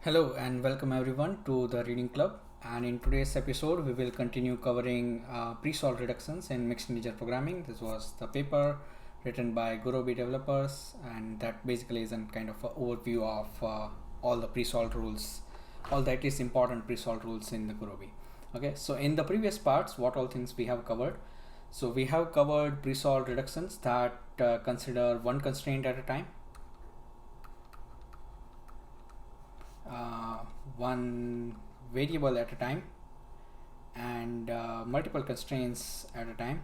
Hello and welcome everyone to the Reading Club, and in today's episode we will continue covering Presolve Reductions in mixed integer programming. This was the paper written by Gurobi developers, and that basically is a kind of an overview of all the Presolve rules, all the at least important Presolve rules in the Gurobi. Okay, so in the previous parts, what all things we have covered. So we have covered Presolve Reductions that consider one constraint at a time, one variable at a time, and multiple constraints at a time,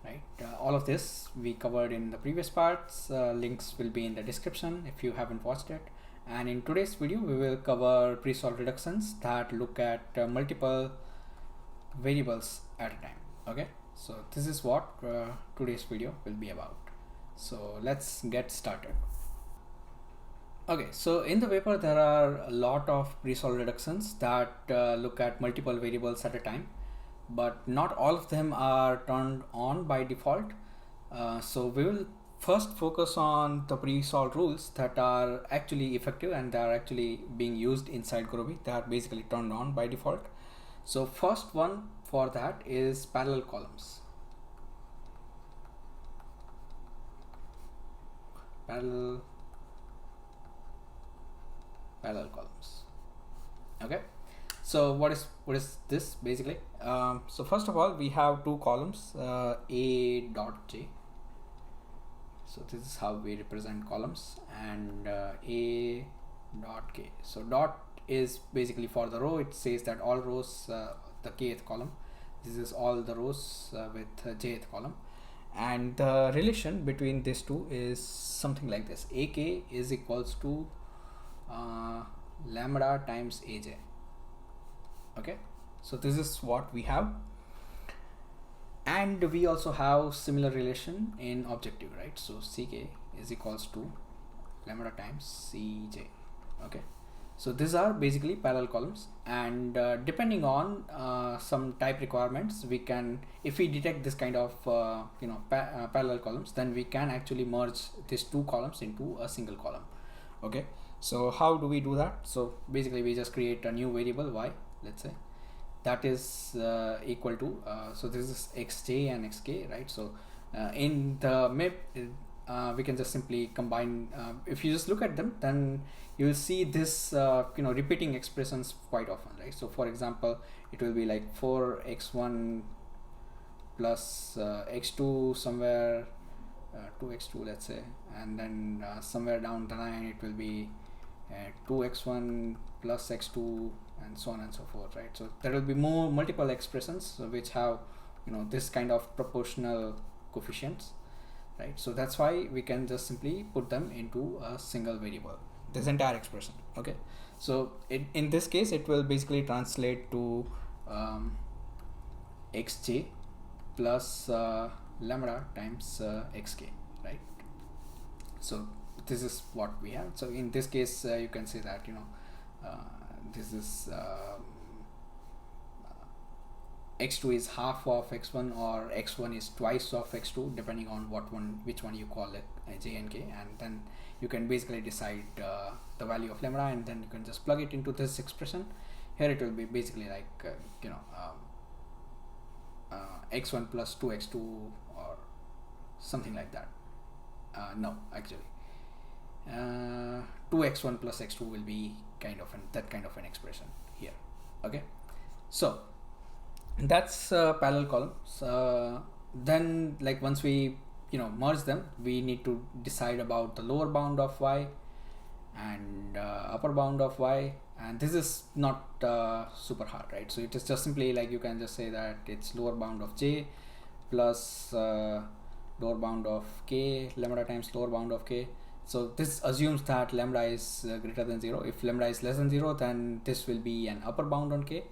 right? All of this we covered in the previous parts. Links will be in the description if you haven't watched it. And in today's video we will cover Presolve reductions that look at multiple variables at a time. Okay, so this is what today's video will be about. So let's get started. Okay, so in the paper there are a lot of Presolve reductions that look at multiple variables at a time, but not all of them are turned on by default. So we will first focus on the Presolve rules that are actually effective and they are actually being used inside Gurobi. They are basically turned on by default. So first one for that is parallel columns. Parallel columns. Okay, so what is this basically? So first of all we have two columns, a dot j. So this is how we represent columns, and a dot k. So dot is basically for the row. It says that all rows, the kth column. This is all the rows with jth column, and the relation between these two is something like this: ak is equals to lambda times aj. Okay, so this is what we have, and we also have similar relation in objective, right? So ck is equals to lambda times cj. Okay, so these are basically parallel columns, and depending on some type requirements, we can, if we detect this kind of parallel columns, then we can actually merge these two columns into a single column. Okay, so how do we do that? So basically we just create a new variable y, let's say, that is equal to so this is xj and xk, right? So in the MIP we can just simply combine. If you just look at them, then you will see this repeating expressions quite often, right? So for example, it will be like 4x1 plus x2 somewhere, 2x2 let's say, and then somewhere down the line it will be 2x1 plus x2 and so on and so forth, right? So there will be multiple expressions which have this kind of proportional coefficients, right? So that's why we can just simply put them into a single variable, this entire expression. Okay, so in this case it will basically translate to xj plus lambda times xk, right? So this is what we have. So in this case you can say that this is x2 is half of x1, or x1 is twice of x2, depending on which one you call it, j and k, and then you can basically decide the value of lambda, and then you can just plug it into this expression. Here it will be basically like x1 plus 2x2 or something like that. No, actually 2x1 plus x2 will be that kind of an expression here. Okay, so that's parallel columns. Then like once we merge them, we need to decide about the lower bound of y and upper bound of y, and this is not super hard, right? So it is just simply like you can just say that it's lower bound of j plus lower bound of k, lambda times lower bound of k. So this assumes that lambda is greater than 0. If lambda is less than 0, then this will be an upper bound on k,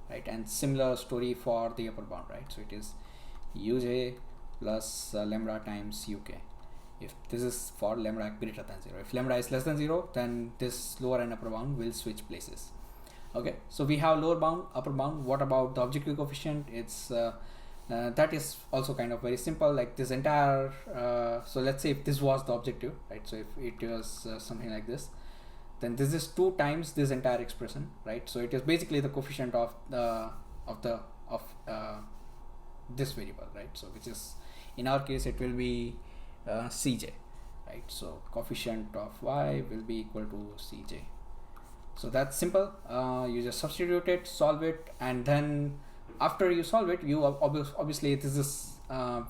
right? And similar story for the upper bound, right? So it is uj plus lambda times uk, if this is for lambda greater than 0. If lambda is less than 0, then this lower and upper bound will switch places. Okay, so we have lower bound, upper bound. What about the objective coefficient? It's that is also kind of very simple, like this entire so let's say if this was the objective, right? So if it was something like this, then this is 2 times this entire expression, right? So it is basically the coefficient of this variable, right? So which is, in our case, it will be Cj, right? So coefficient of y will be equal to Cj. So that's simple. You just substitute it, solve it, and then after you solve it, you obviously this is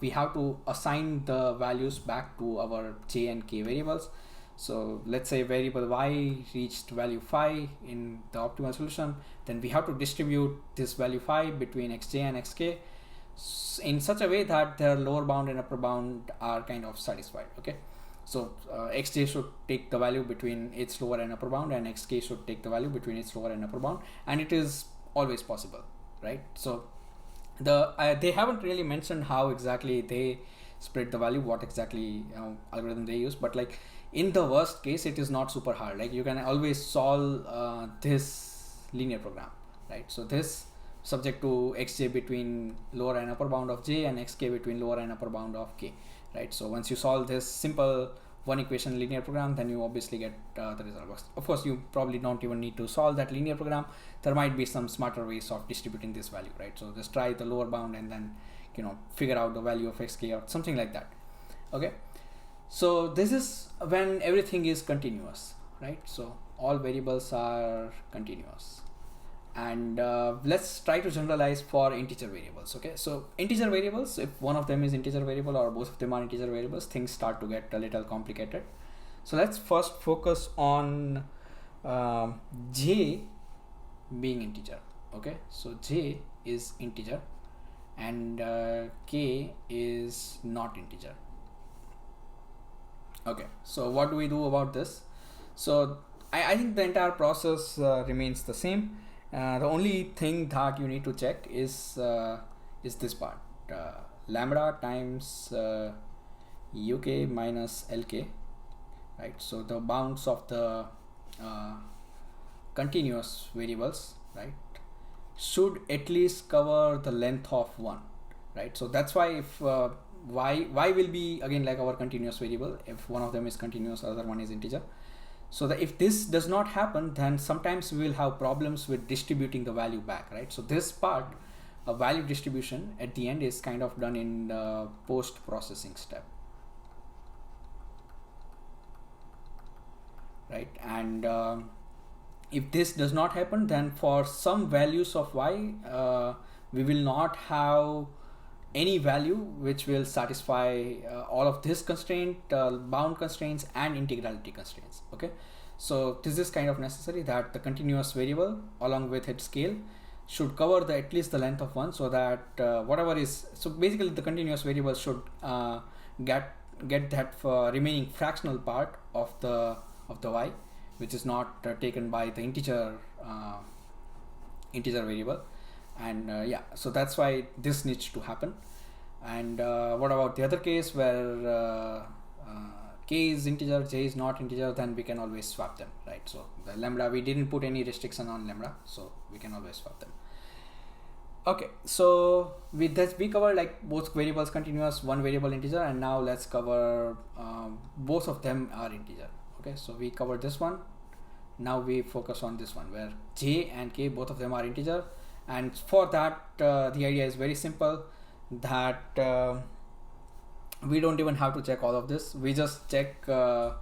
we have to assign the values back to our j and k variables. So let's say variable y reached value 5 in the optimal solution, then we have to distribute this value 5 between xj and xk in such a way that their lower bound and upper bound are kind of satisfied. Okay, so xj should take the value between its lower and upper bound, and xk should take the value between its lower and upper bound, and it is always possible, right? So they haven't really mentioned how exactly they split the value, what exactly algorithm they use, but like in the worst case, it is not super hard. Like you can always solve this linear program, right? So this subject to xj between lower and upper bound of j and xk between lower and upper bound of k, right? So once you solve this simple one equation linear program, then you obviously get the result. Of course, you probably don't even need to solve that linear program. There might be some smarter ways of distributing this value, right? So just try the lower bound and then figure out the value of xk or something like that. Okay, so this is when everything is continuous, right? So all variables are continuous. And let's try to generalize for integer variables. Okay, so integer variables, if one of them is integer variable or both of them are integer variables, things start to get a little complicated. So let's first focus on j being integer. Okay, so j is integer and k is not integer. Okay, so what do we do about this? So I think the entire process remains the same. The only thing that you need to check is this part, lambda times uk minus lk, right? So the bounds of the continuous variables, right, should at least cover the length of 1, right? So that's why if y will be again like our continuous variable if one of them is continuous, other one is integer. So that if this does not happen, then sometimes we will have problems with distributing the value back, right? So this part of value distribution at the end is kind of done in the post-processing step, right? And if this does not happen, then for some values of y, we will not have any value which will satisfy all of this constraint, bound constraints and integrality constraints. Okay, so this is kind of necessary that the continuous variable along with its scale should cover at least the length of 1, so that whatever is, so basically the continuous variable should get that remaining fractional part of the y which is not taken by the integer variable. And yeah, so that's why this needs to happen. And what about the other case where k is integer, j is not integer? Then we can always swap them, right? So the lambda, we didn't put any restriction on lambda, so we can always swap them. Okay, so with that we covered like both variables continuous, one variable integer, and now let's cover both of them are integer. Okay, so we covered this one. Now we focus on this one where j and k, both of them are integer. And for that, the idea is very simple, that we don't even have to check all of this. We just check, so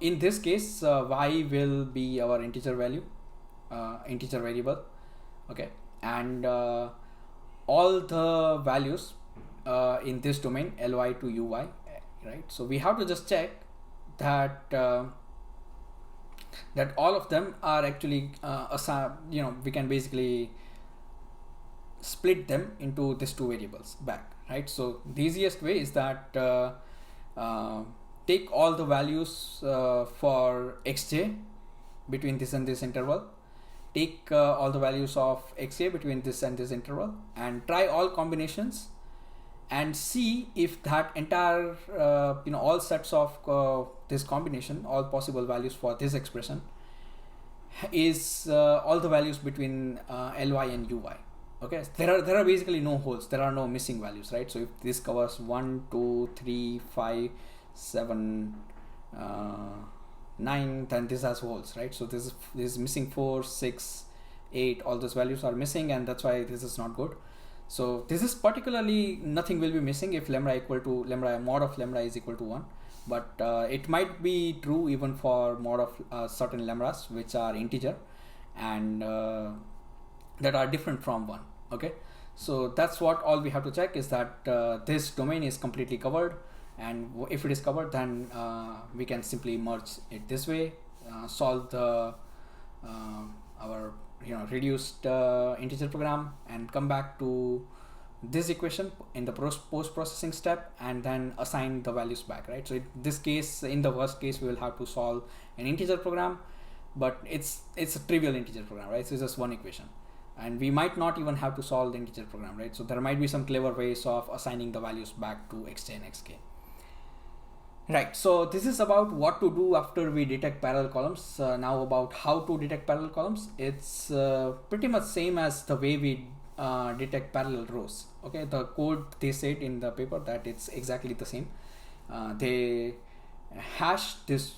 in this case, y will be our integer value, integer variable. Okay, and all the values in this domain, ly to uy, right? So we have to just check that that all of them are actually we can basically split them into these two variables back, right? So the easiest way is that take all the values for xj between this and this interval, take all the values of xj between this and this interval, and try all combinations and see if that entire all sets of this combination, all possible values for this expression, is all the values between ly and uy. Okay, there are basically no holes, there are no missing values, right? So if this covers 1 2 3 5 7 9, then this has holes, right? So this is missing 4, 6, 8, all those values are missing, and that's why this is not good. So this is particularly, nothing will be missing if lambda mod of lambda is equal to 1, but it might be true even for mod of certain lambdas which are integer and that are different from 1. Okay, so that's what all we have to check, is that this domain is completely covered, and if it is covered, then we can simply merge it this way, solve the our reduced integer program, and come back to this equation in the post-processing step, and then assign the values back, right? So in this case, in the worst case, we will have to solve an integer program, but it's a trivial integer program, right? So it's just one equation, and we might not even have to solve the integer program, right? So there might be some clever ways of assigning the values back to xj and xk. Right, so this is about what to do after we detect parallel columns. Now about how to detect parallel columns. It's pretty much same as the way we detect parallel rows. Okay, the code, they said in the paper that it's exactly the same. They hash this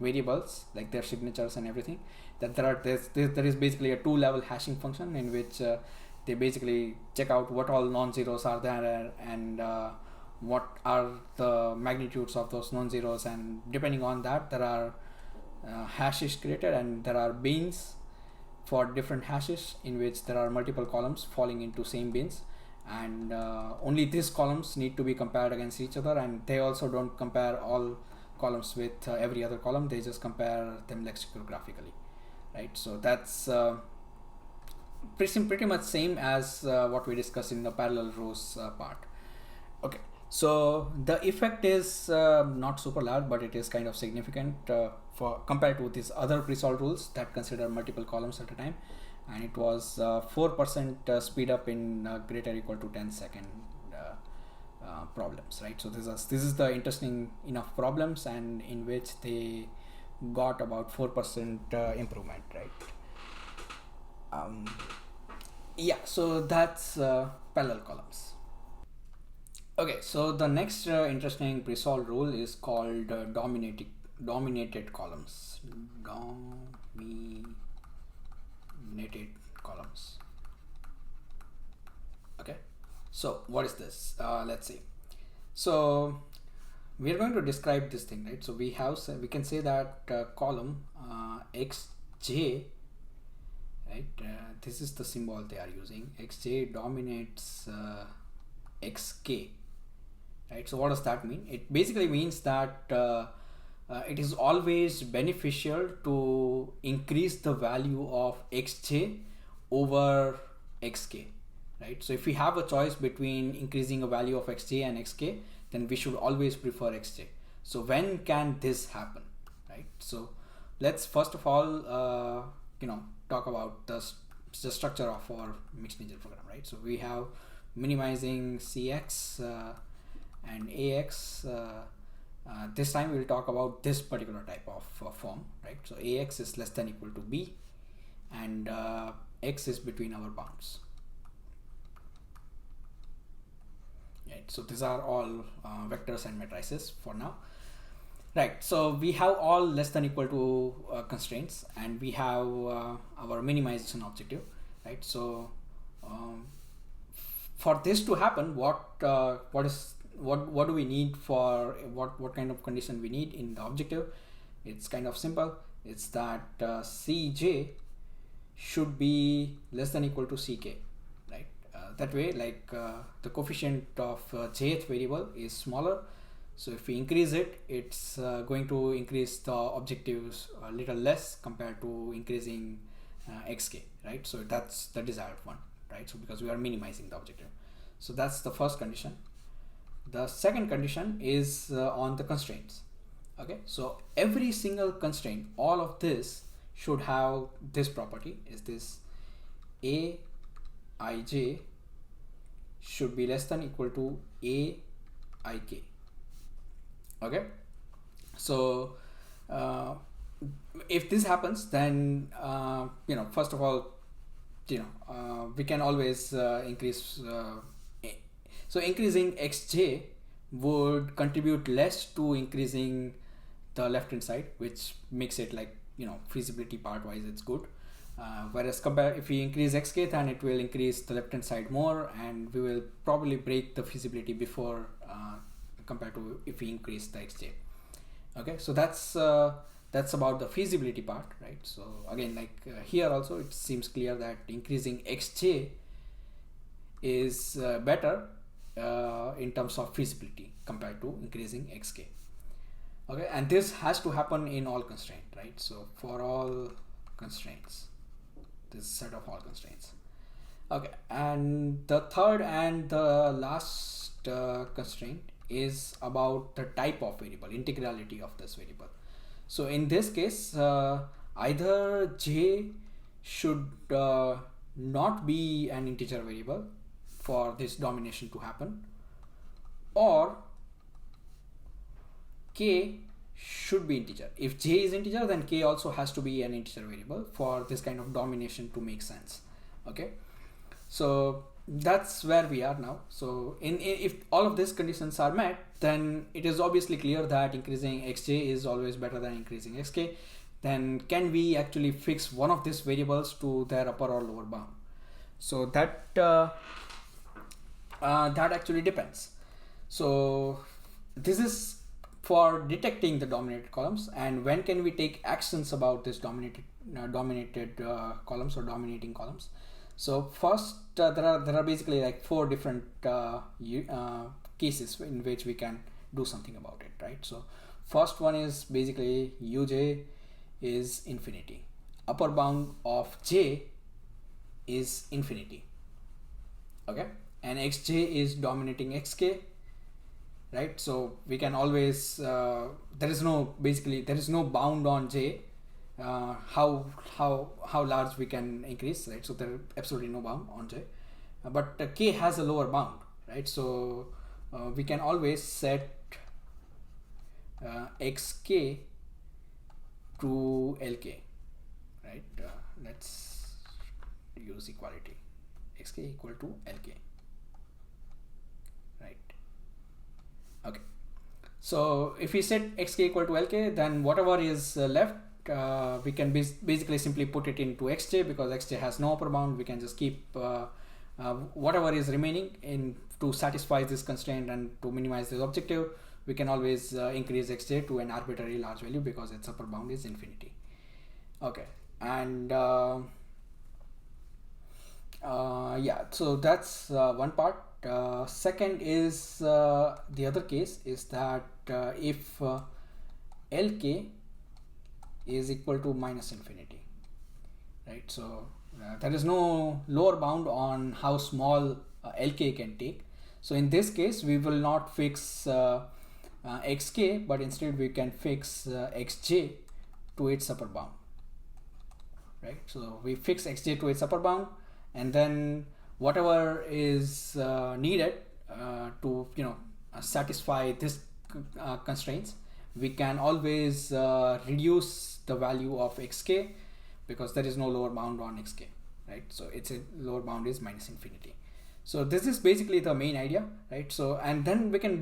variables, like their signatures and everything. That there is basically a 2-level hashing function in which they basically check out what all non-zeros are there, and what are the magnitudes of those non-zeros, and depending on that there are hashes created, and there are bins for different hashes in which there are multiple columns falling into same bins, and only these columns need to be compared against each other, and they also don't compare all columns with every other column, they just compare them lexicographically, right? So that's pretty much same as what we discussed in the parallel rows part. Okay, so the effect is not super large, but it is kind of significant for compared to these other Presolve rules that consider multiple columns at a time, and it was 4% speed up in greater or equal to 10-second problems, right? So this is the interesting enough problems, and in which they got about 4% improvement, right? Yeah, so that's parallel columns. Okay, so the next interesting Presolve rule is called dominated columns. Dominated columns. Okay, so what is this? Let's see. So we are going to describe this thing, right? So we can say that column xj, right? This is the symbol they are using. Xj dominates xk. Right, so what does that mean? It basically means that it is always beneficial to increase the value of xj over xk, right? So if we have a choice between increasing a value of xj and xk, then we should always prefer xj. So when can this happen, right? So let's first of all talk about the structure of our mixed integer program, right? So we have minimizing cx and ax. This time we will talk about this particular type of form, right? So ax is less than equal to b, and x is between our bounds, right? So these are all vectors and matrices for now, right? So we have all less than equal to constraints, and we have our minimization objective, right? So for this to happen, what do we need for what kind of condition we need in the objective? It's kind of simple. It's that cj should be less than equal to ck, right? That way, like the coefficient of jth variable is smaller, so if we increase it, it's going to increase the objectives a little less compared to increasing xk, right? So that's the desired one, right? So because we are minimizing the objective, so that's the first condition. The second condition is on the constraints. Okay, so every single constraint, all of this should have this property, is this aij should be less than equal to aik. Okay, so if this happens, then first of all, we can always increase. So increasing xj would contribute less to increasing the left hand side, which makes it like, feasibility part wise it's good. Whereas if we increase xk, then it will increase the left hand side more, and we will probably break the feasibility before compared to if we increase the xj. Okay, so that's about the feasibility part, right? So again, here also it seems clear that increasing xj is better in terms of feasibility compared to increasing xk. Okay, and this has to happen in all constraints, right? So for all constraints, this set of all constraints. Okay, and the third and the last constraint is about the type of variable, integrality of this variable. So in this case, either j should not be an integer variable for this domination to happen, or k should be integer. If j is integer, then k also has to be an integer variable for this kind of domination to make sense. Okay, so that's where we are now. So if all of these conditions are met, then it is obviously clear that increasing xj is always better than increasing xk. Then can we actually fix one of these variables to their upper or lower bound? So that actually depends. So this is for detecting the dominated columns, and when can we take actions about this dominated columns or dominating columns. So first, there are basically like 4 different cases in which we can do something about it, right? So first one is basically uj is infinity, upper bound of j is infinity. Okay, and xj is dominating xk, right? So we can always there is no bound on j, how large we can increase, right? So there is absolutely no bound on j, but k has a lower bound, right? So we can always set xk to lk, right? Let's use equality, xk equal to lk, right? Okay, so if we set xk equal to lk, then whatever is left, we can basically simply put it into xj, because xj has no upper bound. We can just keep whatever is remaining in to satisfy this constraint and to minimize this objective. We can always increase xj to an arbitrary large value because its upper bound is infinity. Okay, and yeah, so that's one part. Second is the other case is that if lk is equal to minus infinity, right? So there is no lower bound on how small lk can take. So in this case, we will not fix xk, but instead we can fix xj to its upper bound, right? So we fix xj to its upper bound, and then whatever is needed to satisfy this constraints, we can always reduce the value of xk, because there is no lower bound on xk, right? So its lower bound is minus infinity. So this is basically the main idea, right? So, and then we can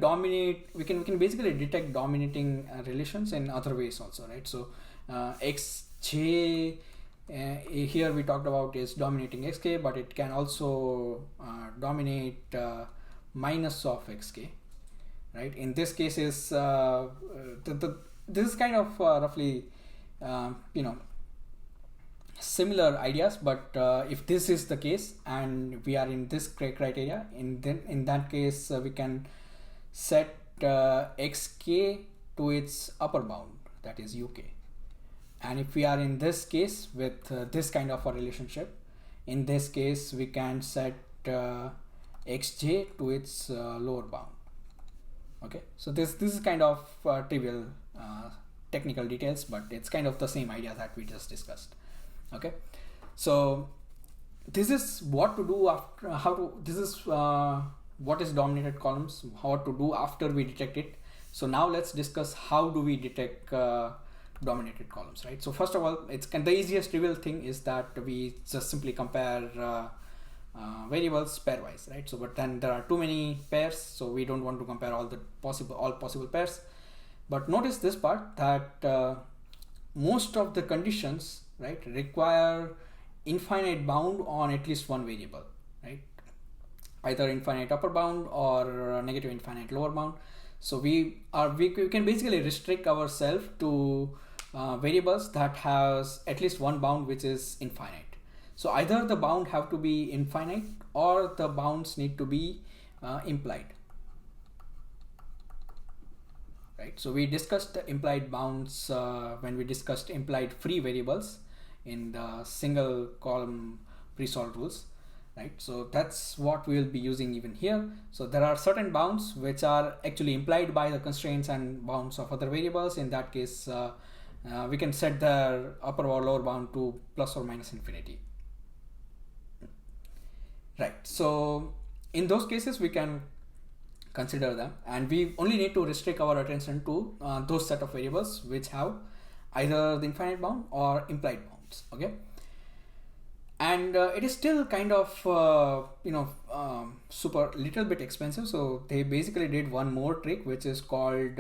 basically detect dominating relations in other ways also, right? So xj here we talked about is dominating xk, but it can also dominate minus of xk, right? In this case is this is kind of roughly similar ideas, but if this is the case and we are in this criteria, in that case we can set xk to its upper bound, that is uk. And if we are in this case with this kind of a relationship, in this case we can set xj to its lower bound. Okay, so this is kind of trivial technical details, but it's kind of the same idea that we just discussed. Okay, so this is what to do after what is dominated columns, how to do after we detect it. So now let's discuss how do we detect dominated columns, right? So first of all, the easiest trivial thing is that we just simply compare variables pairwise, right? So but then there are too many pairs, so we don't want to compare all possible pairs. But notice this part that most of the conditions, right, require infinite bound on at least one variable, right? Either infinite upper bound or negative infinite lower bound. So we can basically restrict ourselves to variables that has at least one bound which is infinite. So either the bound have to be infinite or the bounds need to be implied, right? So we discussed the implied bounds when we discussed implied free variables in the single column Presolve rules, right? So that's what we will be using even here. So there are certain bounds which are actually implied by the constraints and bounds of other variables. In that case, we can set the upper or lower bound to plus or minus infinity, right? So in those cases we can consider them, and we only need to restrict our attention to those set of variables which have either the infinite bound or implied bounds. Okay, and it is still kind of super little bit expensive, so they basically did one more trick which is called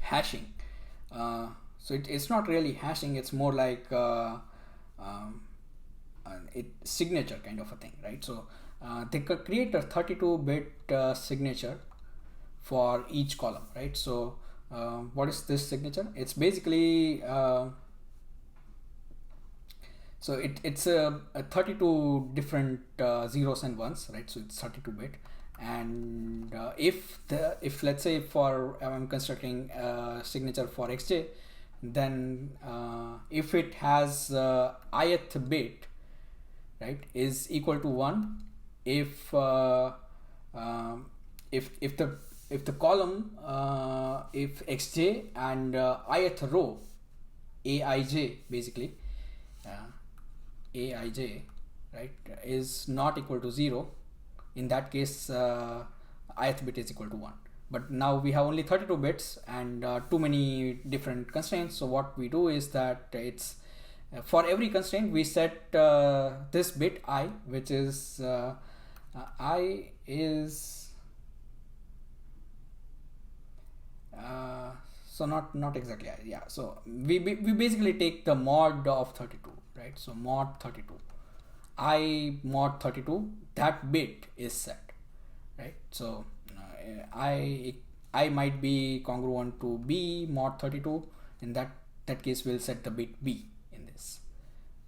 hashing. So it's not really hashing, it's more like signature kind of a thing, right? So they could create a 32-bit signature for each column, right? So what is this signature? It's basically so it's a 32 different zeros and ones, right? So it's 32-bit, and if let's say for I'm constructing a signature for xj, then if it has ith bit, right, is equal to 1, if the column if xj and ith row aij basically aij, right, is not equal to 0, in that case ith bit is equal to 1. But now we have only 32 bits and too many different constraints, so what we do is that it's for every constraint we set this bit I, which is I is so not exactly I, yeah. So we basically take the mod of 32, right? So mod 32, I mod 32, that bit is set, right? So I might be congruent to B mod 32. In that case we'll set the bit B in this.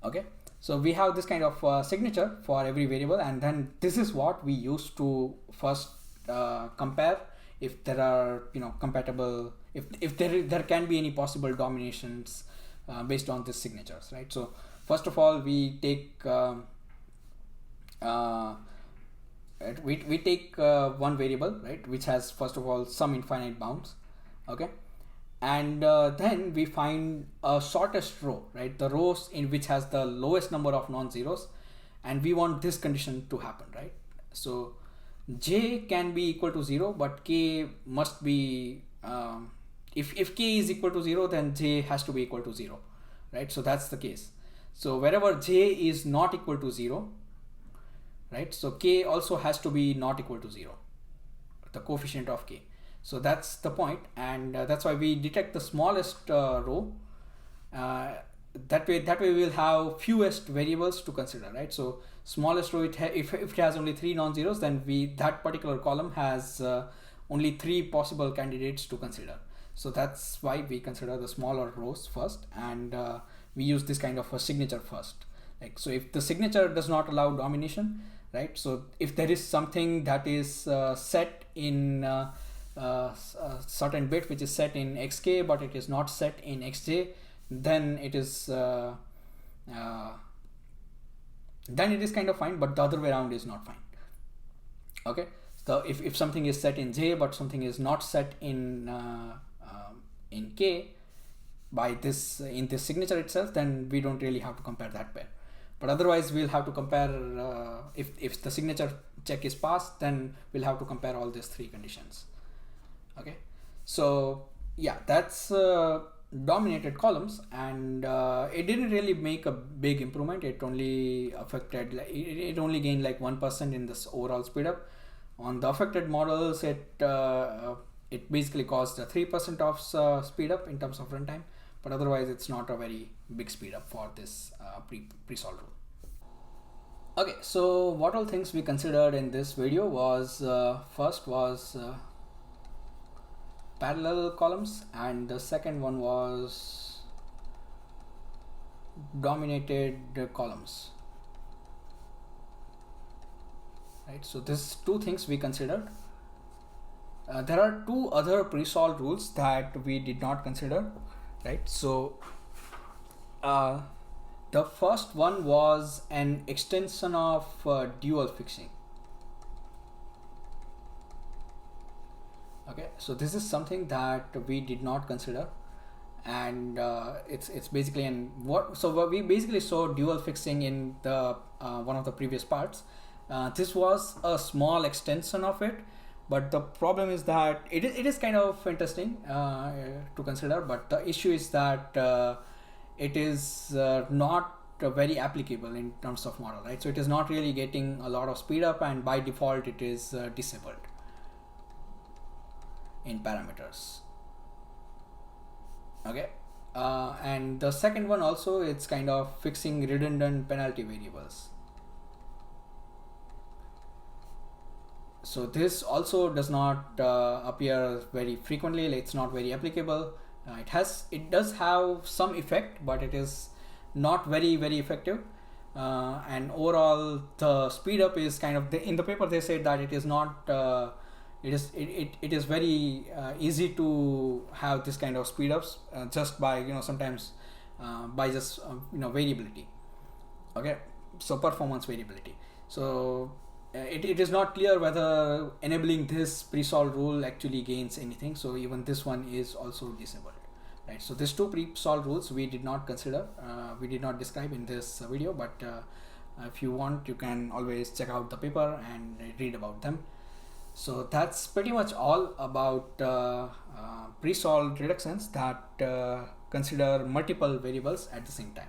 Okay, so we have this kind of signature for every variable, and then this is what we use to first compare if there are compatible, if there can be any possible dominations based on these signatures, right? So first of all we take we take one variable, right, which has first of all some infinite bounds. Okay, and then we find a shortest row, right, the rows in which has the lowest number of non-zeros, and we want this condition to happen, right? So j can be equal to 0, but k must be if k is equal to 0, then j has to be equal to 0, right? So that's the case. So wherever j is not equal to 0, right, so k also has to be not equal to 0, the coefficient of k. So that's the point, and that's why we detect the smallest row. That way we'll have fewest variables to consider, right? So smallest row, if it has only 3 non-zeros, then that particular column has only 3 possible candidates to consider. So that's why we consider the smaller rows first, and we use this kind of a signature first. Like, so if the signature does not allow domination, right? So if there is something that is set in certain bit which is set in xk but it is not set in xj, then it is kind of fine, but the other way around is not fine. Okay, so if something is set in j but something is not set in k by this in this signature itself, then we don't really have to compare that pair. But otherwise we'll have to compare if the signature check is passed, then we'll have to compare all these 3 conditions. Okay, so yeah, that's dominated columns, and it didn't really make a big improvement. It only affected, it only gained like 1% in this overall speed up. On the affected models, it it basically caused a 3% of speed up in terms of runtime, but otherwise it's not a very big speed up for this pre-solve rule. Okay, so what all things we considered in this video was first was parallel columns, and the second one was dominated columns, right? So this two things we considered. There are two other pre-solve rules that we did not consider, right? So the first one was an extension of dual fixing. Okay, so this is something that we did not consider, and it's basically so we basically saw dual fixing in the one of the previous parts. This was a small extension of it, but the problem is that it is kind of interesting to consider, but the issue is that it is not very applicable in terms of model, right? So it is not really getting a lot of speed up, and by default it is disabled in parameters. Okay, and the second one also, it's kind of fixing redundant penalty variables. So this also does not appear very frequently. It's not very applicable. It does have some effect, but it is not very effective. And overall, the speed up is kind of in the paper they say that it is not. It is very easy to have this kind of speed ups just by sometimes by just variability. Okay, so performance variability. So it is not clear whether enabling this pre-solve rule actually gains anything. So even this one is also disabled, right? So these two pre-solve rules we did not consider, we did not describe in this video, but if you want, you can always check out the paper and read about them. So that's pretty much all about pre-solve reductions that consider multiple variables at the same time.